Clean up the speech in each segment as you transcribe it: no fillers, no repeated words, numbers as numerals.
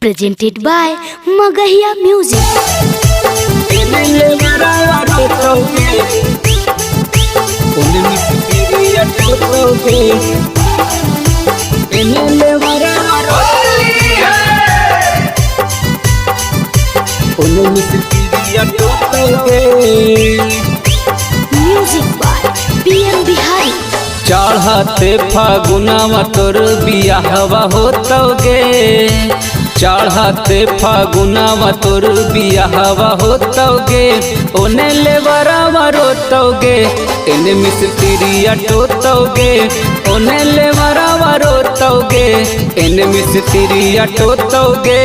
presented by Magahiya Music. Music by PM Bihari. चढ़ते फागुनवा तोर बियाहवा होतोगे, चढ़ते फागुनवा तोर बियाहवा होतोगे, ओने लेवरवा रोतोगे, एने मिस्त्रिया टोतोगे, ओने लेवरवा रोतोगे, एने मिस्त्रिया टोतोगे।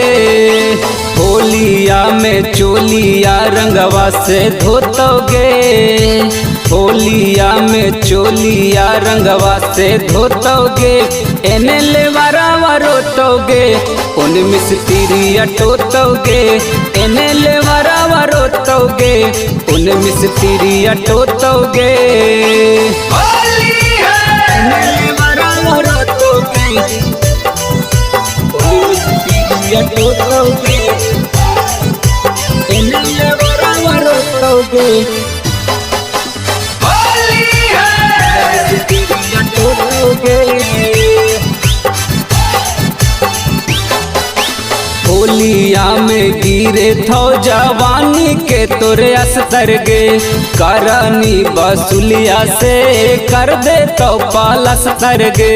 होलिया में चोलिया रंगवा से धोतोगे, होलिया में चोलिया रंगवा से धोतोगे, एने लेवरवा रोतोगे, ओने मिस्त्रिया टोतोगे, एने लेवरवा रोतोगे, ओने मिस्त्रिया टोतोगे। एने लेवरवा रोतोगे, ओने मिस्त्रिया टोतोगे, एने लेवरवा रोतोगे। होलिया में गिरे थो जवानी के तोरे अस्तर गे, करनी बसुलिया से कर दे तो पालस तर गे।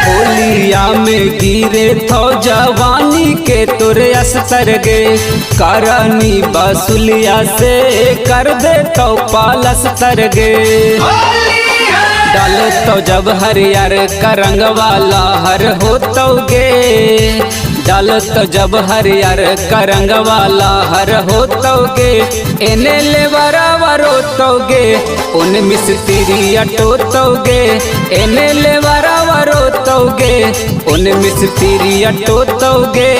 होलिया में गिरे थो जवानी के तोरे अस्तर गे, करनी बसुलिया से कर दे तो पालस तर गे। डाल तो जब हरियर का रंग वाला हर होतोगे, डाल तो जब हरियर का रंग वाला हर होतोगे, एने लेवरवा रोतोगे, ओने मिस्त्रिया टोतोगे, एने लेवरवा रोतोगे, ओने मिस्त्रिया टोतोगे।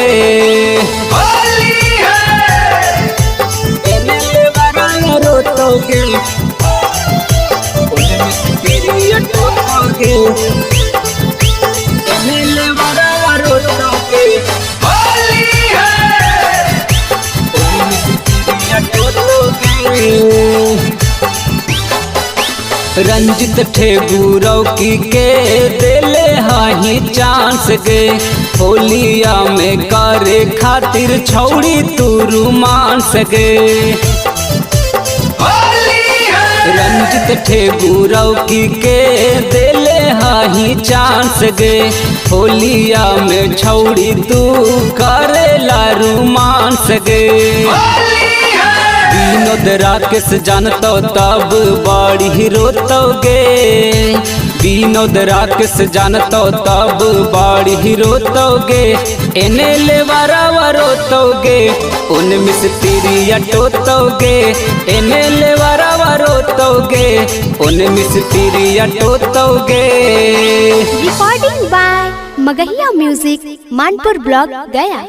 एने लेवरवा रोतोगे, ओने मिस्त्रिया टोतोगे, एने लेवरवा रोतोगे, ओने मिस्त्रिया टोतोगे। रंजित ठेगुरौ की के देले हाही चांस गे, होलिया में करे खातिर छौड़ी तू रोमांस गे। रंजित ठेगुरौ की के देले हाही चांस गे, होलिया में छौड़ी तू करेला रोमांस गे। विनोद राकेश जानतो तब बड़ी रोतोगे, विनोद राकेश जानतो तब बड़ी रोतोगे, एने लेवरवा रोतोगे, ओने मिस्त्रिया टोतोगे, एने लेवरवा रोतोगे, ओने मिस्त्रिया टोतोगे। Recording by Magahiya Music, Manpur Block, Gaya.